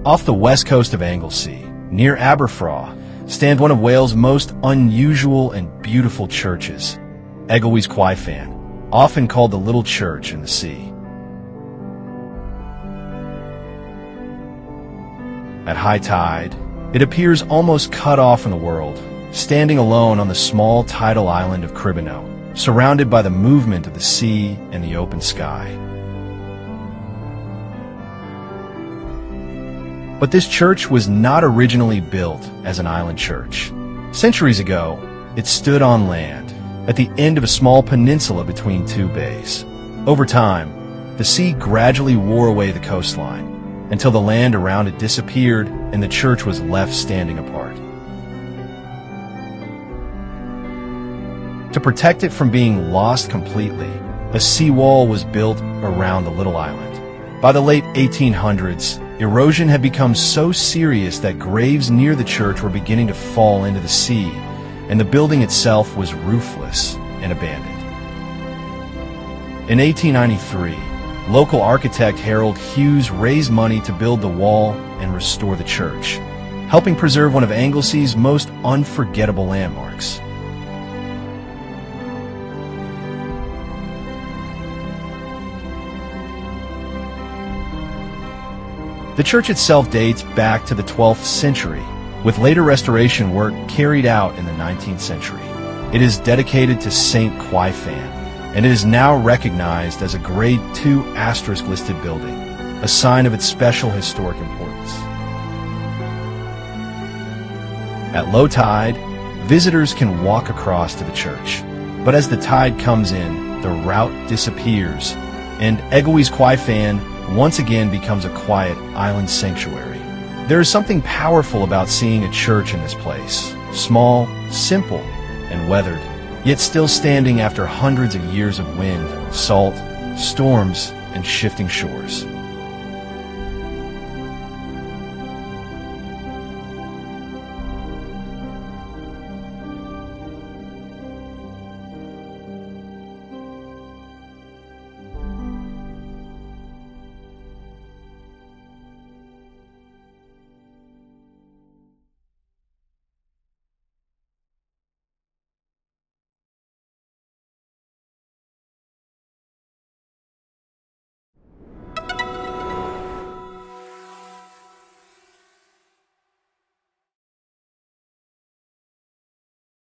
Off the west coast of Anglesey, near Aberfraw, stands one of Wales' most unusual and beautiful churches, Eglwys Cwyfan, often called the Little Church in the Sea. At high tide, it appears almost cut off from the world, standing alone on the small tidal island of Cribino, surrounded by the movement of the sea and the open sky. But this church was not originally built as an island church. Centuries ago, it stood on land, at the end of a small peninsula between two bays. Over time, the sea gradually wore away the coastline, until the land around it disappeared and the church was left standing apart. To protect it from being lost completely, a seawall was built around the little island. By the late 1800s, erosion had become so serious that graves near the church were beginning to fall into the sea, and the building itself was roofless and abandoned. In 1893, local architect Harold Hughes raised money to build the wall and restore the church, helping preserve one of Anglesey's most unforgettable landmarks. The church itself dates back to the 12th century, with later restoration work carried out in the 19th century. It is dedicated to Saint Cwyfan, and it is now recognized as a Grade II asterisk-listed building, a sign of its special historic importance. At low tide, visitors can walk across to the church, but as the tide comes in, the route disappears, and Eglwys Cwyfan once again becomes a quiet island sanctuary. There is something powerful about seeing a church in this place, small, simple, and weathered, yet still standing after hundreds of years of wind, salt, storms, and shifting shores.